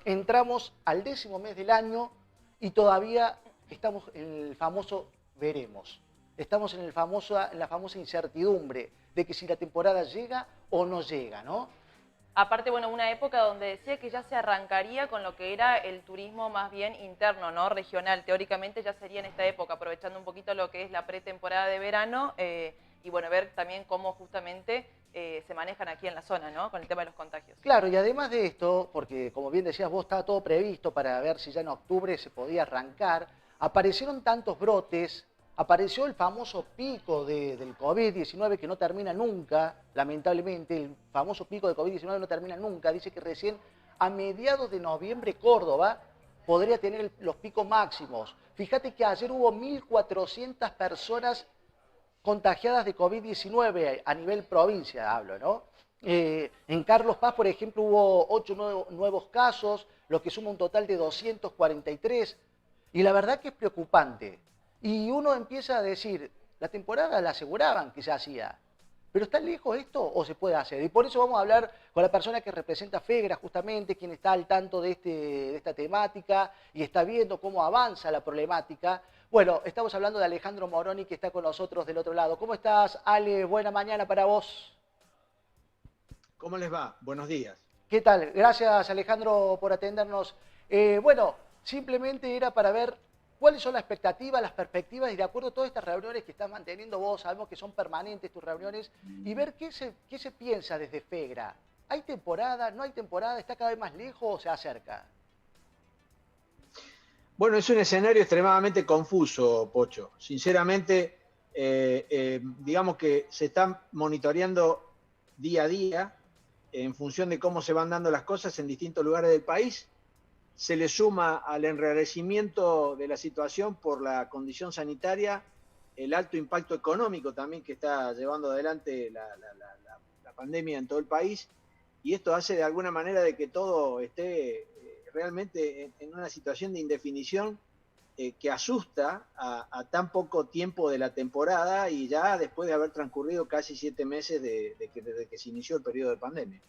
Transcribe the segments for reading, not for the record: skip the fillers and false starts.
entramos al 10º mes del año y todavía estamos en el famoso veremos. Estamos en la famosa incertidumbre de que si la temporada llega o no llega, ¿no? Aparte, bueno, una época donde decía que ya se arrancaría con lo que era el turismo más bien interno, ¿no? Regional. Teóricamente ya sería en esta época, aprovechando un poquito lo que es la pretemporada de verano y bueno, ver también cómo justamente se manejan aquí en la zona, ¿no? Con el tema de los contagios. Claro, y además de esto, porque como bien decías vos, estaba todo previsto para ver si ya en octubre se podía arrancar, aparecieron tantos brotes, apareció el famoso pico del COVID-19 que no termina nunca, lamentablemente, el famoso pico de COVID-19 no termina nunca, dice que recién a mediados de noviembre Córdoba podría tener los picos máximos. Fíjate que ayer hubo 1.400 personas contagiadas de COVID-19 a nivel provincia, hablo, ¿no? En Carlos Paz, por ejemplo, hubo 8 nuevos casos, lo que suma un total de 243. Y la verdad que es preocupante. Y uno empieza a decir, la temporada la aseguraban que se hacía. ¿Pero está lejos esto o se puede hacer? Y por eso vamos a hablar con la persona que representa FEGRA, justamente, quien está al tanto de esta temática y está viendo cómo avanza la problemática. Bueno, estamos hablando de Alejandro Moroni, que está con nosotros del otro lado. ¿Cómo estás, Ale? Buena mañana para vos. ¿Cómo les va? Buenos días. ¿Qué tal? Gracias, Alejandro, por atendernos. Bueno, simplemente era para ver cuáles son las expectativas, las perspectivas y de acuerdo a todas estas reuniones que estás manteniendo vos, sabemos que son permanentes tus reuniones, y ver qué se piensa desde FEGRA. ¿Hay temporada? ¿No hay temporada? ¿Está cada vez más lejos o se acerca? Bueno, es un escenario extremadamente confuso, Pocho. Sinceramente, digamos que se están monitoreando día a día en función de cómo se van dando las cosas en distintos lugares del país. Se le suma al enrarecimiento de la situación por la condición sanitaria el alto impacto económico también que está llevando adelante la pandemia en todo el país, y esto hace de alguna manera de que todo esté realmente en una situación de indefinición que asusta tan poco tiempo de la temporada y ya después de haber transcurrido casi 7 meses desde que se inició el periodo de pandemia.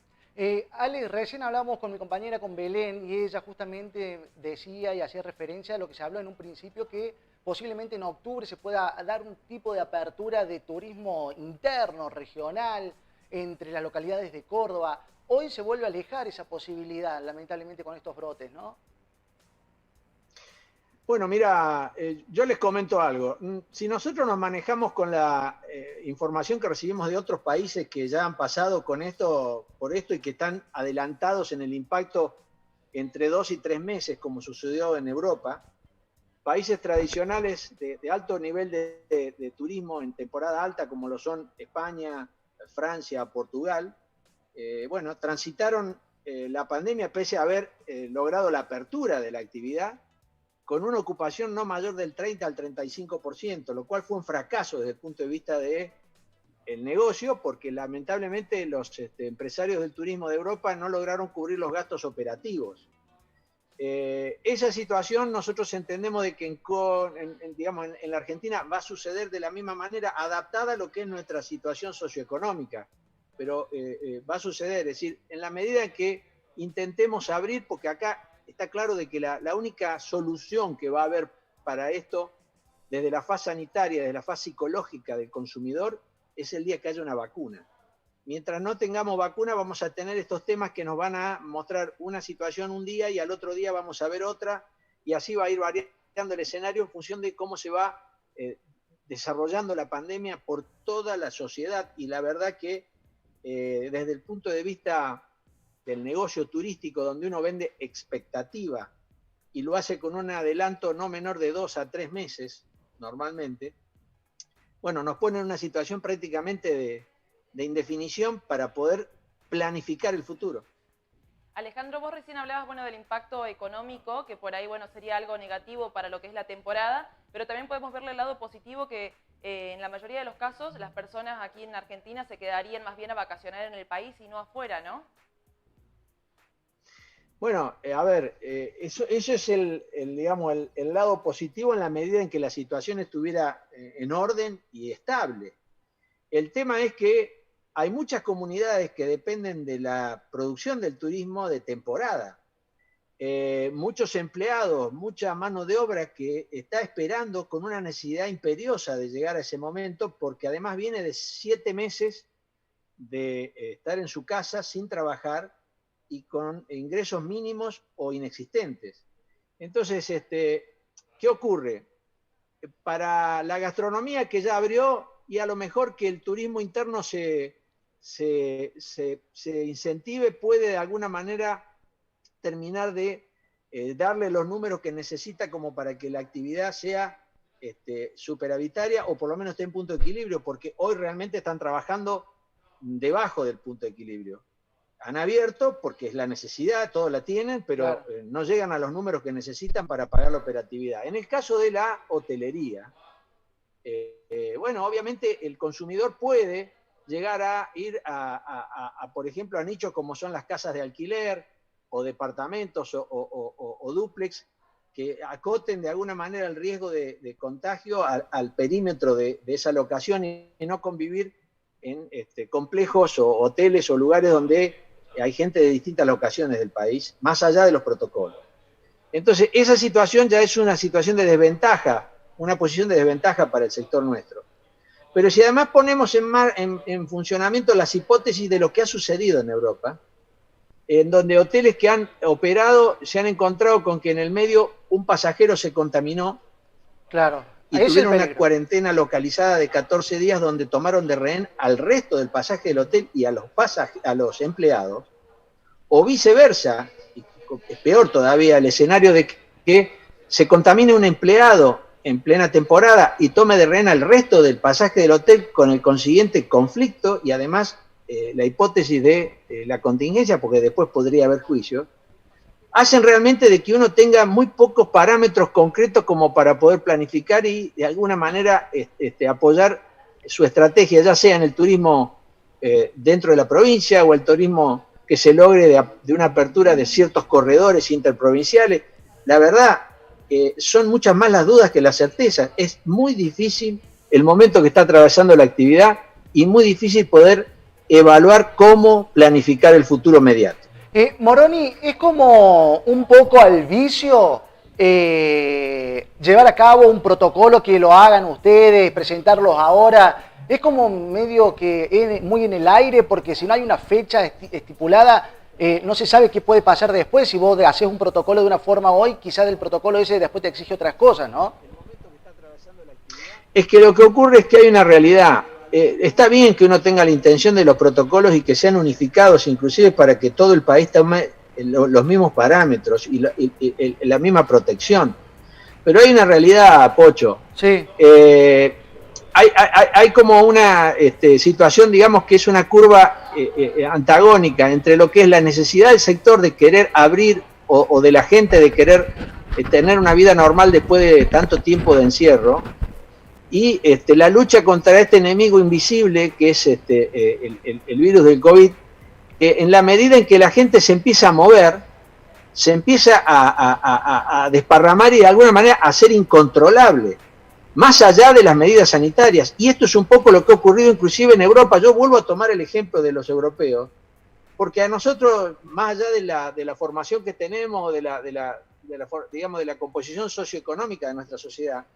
Ale, recién hablamos con mi compañera, con Belén, y ella justamente decía y hacía referencia a lo que se habló en un principio, que posiblemente en octubre se pueda dar un tipo de apertura de turismo interno, regional, entre las localidades de Córdoba. Hoy se vuelve a alejar esa posibilidad, lamentablemente, con estos brotes, ¿no? Bueno, mira, yo les comento algo. Si nosotros nos manejamos con la información que recibimos de otros países que ya han pasado con esto, por esto y que están adelantados en el impacto entre 2 y 3 meses, como sucedió en Europa, países tradicionales de alto nivel de turismo en temporada alta, como lo son España, Francia, Portugal, bueno, transitaron la pandemia pese a haber logrado la apertura de la actividad con una ocupación no mayor del 30 al 35%, lo cual fue un fracaso desde el punto de vista del negocio, porque lamentablemente los empresarios del turismo de Europa no lograron cubrir los gastos operativos. Esa situación nosotros entendemos de que digamos, en la Argentina va a suceder de la misma manera, adaptada a lo que es nuestra situación socioeconómica, pero va a suceder, es decir, en la medida en que intentemos abrir, porque acá está claro de que la única solución que va a haber para esto, desde la fase sanitaria, desde la fase psicológica del consumidor, es el día que haya una vacuna. Mientras no tengamos vacuna, vamos a tener estos temas que nos van a mostrar una situación un día y al otro día vamos a ver otra, y así va a ir variando el escenario en función de cómo se va desarrollando la pandemia por toda la sociedad. Y la verdad que desde el punto de vista del negocio turístico, donde uno vende expectativa y lo hace con un adelanto no menor de 2 a 3 meses, normalmente, bueno, nos pone en una situación prácticamente de indefinición para poder planificar el futuro. Alejandro, vos recién hablabas, bueno, del impacto económico, que por ahí, bueno, sería algo negativo para lo que es la temporada, pero también podemos verle el lado positivo que en la mayoría de los casos las personas aquí en Argentina se quedarían más bien a vacacionar en el país y no afuera, ¿no? Bueno, a ver, eso es digamos, el lado positivo en la medida en que la situación estuviera en orden y estable. El tema es que hay muchas comunidades que dependen de la producción del turismo de temporada. muchos empleados, mucha mano de obra que está esperando con una necesidad imperiosa de llegar a ese momento, porque además viene de 7 meses de estar en su casa sin trabajar y con ingresos mínimos o inexistentes. Entonces, ¿qué ocurre? Para la gastronomía que ya abrió y a lo mejor que el turismo interno se incentive, puede de alguna manera terminar de darle los números que necesita como para que la actividad sea superavitaria o por lo menos esté en punto de equilibrio, porque hoy realmente están trabajando debajo del punto de equilibrio. Han abierto porque es la necesidad, todos la tienen, pero Claro. no llegan a los números que necesitan para pagar la operatividad. En el caso de la hotelería, bueno, obviamente el consumidor puede llegar a ir por ejemplo, a nichos como son las casas de alquiler o departamentos o dúplex, que acoten de alguna manera el riesgo de contagio al perímetro de esa locación y no convivir en complejos o hoteles o lugares donde hay gente de distintas locaciones del país, más allá de los protocolos. Entonces, esa situación ya es una situación de desventaja, una posición de desventaja para el sector nuestro. Pero si además ponemos en funcionamiento las hipótesis de lo que ha sucedido en Europa, en donde hoteles que han operado se han encontrado con que en el medio un pasajero se contaminó, Claro. y Ahí es el tuvieron una peligro. cuarentena localizada de 14 días donde tomaron de rehén al resto del pasaje del hotel y a los empleados, o viceversa, y es peor todavía, el escenario de que se contamine un empleado en plena temporada y tome de rehén al resto del pasaje del hotel con el consiguiente conflicto y además la hipótesis de la contingencia, porque después podría haber juicio, hacen realmente de que uno tenga muy pocos parámetros concretos como para poder planificar y de alguna manera apoyar su estrategia, ya sea en el turismo dentro de la provincia o el turismo que se logre de una apertura de ciertos corredores interprovinciales. La verdad, son muchas más las dudas que las certezas. Es muy difícil el momento que está atravesando la actividad y muy difícil poder evaluar cómo planificar el futuro inmediato. Moroni, es como un poco al vicio llevar a cabo un protocolo que lo hagan ustedes, presentarlos ahora. Es como medio que es muy en el aire, porque si no hay una fecha estipulada, no se sabe qué puede pasar después. Si vos haces un protocolo de una forma hoy, quizás el protocolo ese después te exige otras cosas, ¿no? Es que lo que ocurre es que hay una realidad. Está bien que uno tenga la intención de los protocolos y que sean unificados, inclusive para que todo el país tome los mismos parámetros y la misma protección. Pero hay una realidad, Pocho. Sí. Hay como una situación, digamos, que es una curva antagónica entre lo que es la necesidad del sector de querer abrir o de la gente de querer tener una vida normal después de tanto tiempo de encierro, y la lucha contra este enemigo invisible que es el virus del COVID, en la medida en que la gente se empieza a mover, se empieza a desparramar y de alguna manera a ser incontrolable, más allá de las medidas sanitarias. Y esto es un poco lo que ha ocurrido inclusive en Europa. Yo vuelvo a tomar el ejemplo de los europeos, porque a nosotros, más allá de la formación que tenemos, digamos, de la composición socioeconómica de nuestra sociedad,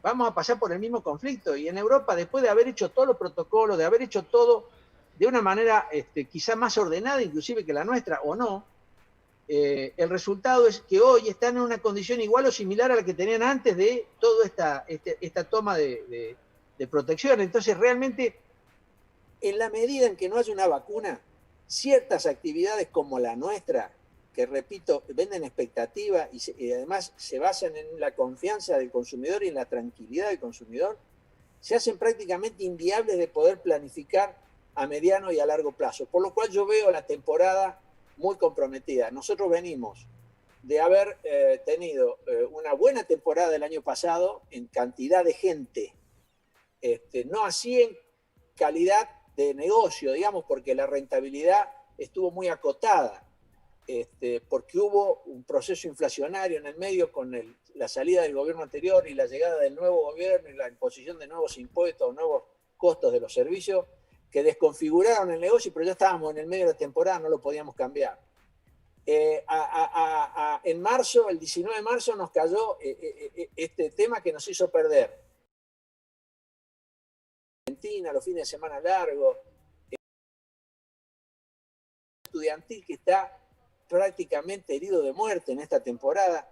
vamos a pasar por el mismo conflicto. Y en Europa, después de haber hecho todos los protocolos, de haber hecho todo de una manera quizá más ordenada inclusive que la nuestra, o no, el resultado es que hoy están en una condición igual o similar a la que tenían antes de toda esta toma de protección. Entonces, realmente, en la medida en que no haya una vacuna, ciertas actividades como la nuestra, que repito, venden expectativa y además se basan en la confianza del consumidor y en la tranquilidad del consumidor, se hacen prácticamente inviables de poder planificar a mediano y a largo plazo. Por lo cual yo veo la temporada muy comprometida. Nosotros venimos de haber tenido una buena temporada el año pasado en cantidad de gente, no así en calidad de negocio, digamos, porque la rentabilidad estuvo muy acotada. Porque hubo un proceso inflacionario en el medio con la salida del gobierno anterior y la llegada del nuevo gobierno y la imposición de nuevos impuestos, nuevos costos de los servicios que desconfiguraron el negocio, pero ya estábamos en el medio de la temporada, no lo podíamos cambiar. en marzo, el 19 de marzo, nos cayó este tema que nos hizo perder. Argentina, los fines de semana largos, estudiantil que está prácticamente herido de muerte en esta temporada.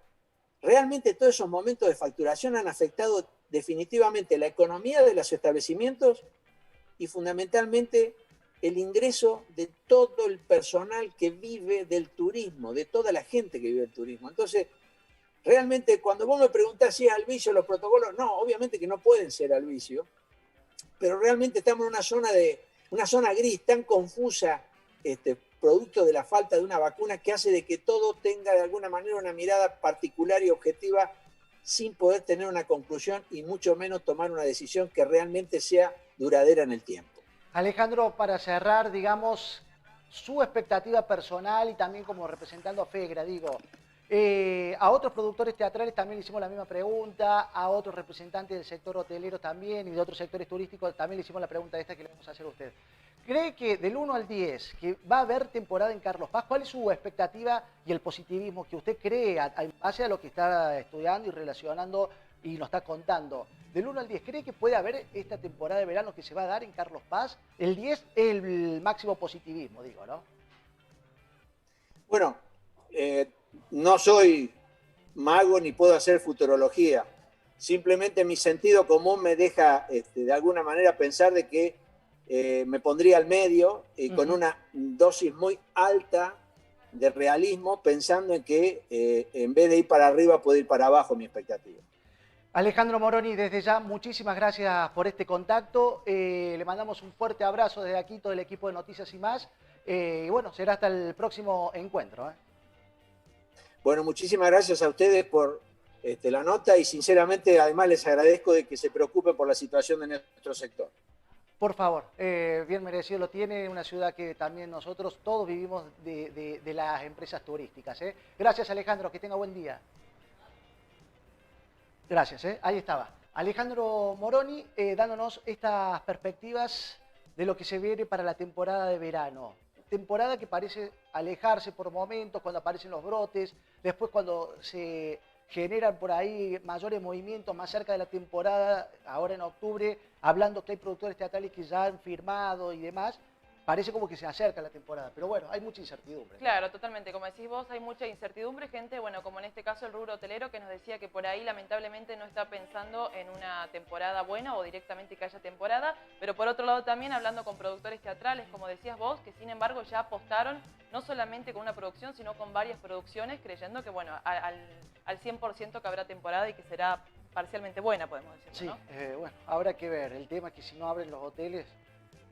Realmente todos esos momentos de facturación han afectado definitivamente la economía de los establecimientos y fundamentalmente el ingreso de todo el personal que vive del turismo, de toda la gente que vive del turismo. Entonces, realmente cuando vos me preguntás si es al vicio los protocolos, no, obviamente que no pueden ser al vicio, pero realmente estamos en una zona gris tan confusa, producto de la falta de una vacuna, que hace de que todo tenga de alguna manera una mirada particular y objetiva sin poder tener una conclusión y mucho menos tomar una decisión que realmente sea duradera en el tiempo. Alejandro, para cerrar, digamos, su expectativa personal y también como representando a FEGRA, digo, a otros productores teatrales también le hicimos la misma pregunta, a otros representantes del sector hotelero también y de otros sectores turísticos también le hicimos la pregunta esta que le vamos a hacer a usted. ¿Cree que del 1 al 10 que va a haber temporada en Carlos Paz? ¿Cuál es su expectativa y el positivismo que usted cree en base a lo que está estudiando y relacionando y nos está contando? Del 1 al 10, ¿cree que puede haber esta temporada de verano que se va a dar en Carlos Paz? El 10 es el máximo positivismo, digo, ¿no? Bueno, no soy mago ni puedo hacer futurología. Simplemente mi sentido común me deja de alguna manera pensar de que me pondría al medio con una dosis muy alta de realismo, pensando en que en vez de ir para arriba puede ir para abajo mi expectativa. Alejandro Moroni, desde ya, muchísimas gracias por este contacto. Le mandamos un fuerte abrazo desde aquí, todo el equipo de Noticias y Más. Y bueno, será hasta el próximo encuentro. Bueno, muchísimas gracias a ustedes por la nota y sinceramente además les agradezco de que se preocupen por la situación de nuestro sector. Por favor, bien merecido lo tiene, una ciudad que también nosotros todos vivimos de las empresas turísticas. Gracias, Alejandro, que tenga buen día. Gracias, ahí estaba. Alejandro Moroni dándonos estas perspectivas de lo que se viene para la temporada de verano. Temporada que parece alejarse por momentos cuando aparecen los brotes, después cuando se generan por ahí mayores movimientos más cerca de la temporada, ahora en octubre, hablando que hay productores teatrales que ya han firmado y demás, parece como que se acerca la temporada, pero bueno, hay mucha incertidumbre. Claro, totalmente. Como decís vos, hay mucha incertidumbre. Gente, bueno, como en este caso el rubro hotelero, que nos decía que por ahí lamentablemente no está pensando en una temporada buena o directamente que haya temporada. Pero por otro lado también hablando con productores teatrales, como decías vos, que sin embargo ya apostaron no solamente con una producción, sino con varias producciones, creyendo que, bueno, al 100% que habrá temporada y que será parcialmente buena, podemos decir. Sí, ¿no? bueno, habrá que ver. El tema es que si no abren los hoteles,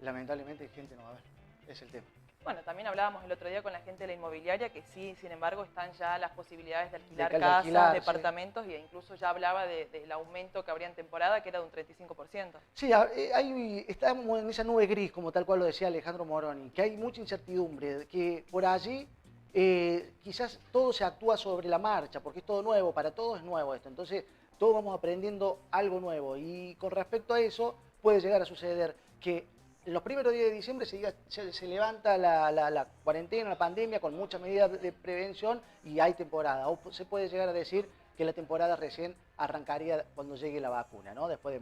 lamentablemente gente no va a ver, es el tema. Bueno, también hablábamos el otro día con la gente de la inmobiliaria que sí, sin embargo, están ya las posibilidades de alquilar casas, departamentos, sí. E incluso ya hablaba del aumento que habría en temporada, que era de un 35%. Sí, estamos en esa nube gris, como tal cual lo decía Alejandro Moroni, que hay mucha incertidumbre, que por allí quizás todo se actúa sobre la marcha, porque es todo nuevo, para todos es nuevo esto, entonces todos vamos aprendiendo algo nuevo y con respecto a eso puede llegar a suceder que en los primeros días de diciembre se levanta la cuarentena, la pandemia con muchas medidas de prevención y hay temporada. O se puede llegar a decir que la temporada recién arrancaría cuando llegue la vacuna, ¿no? Después de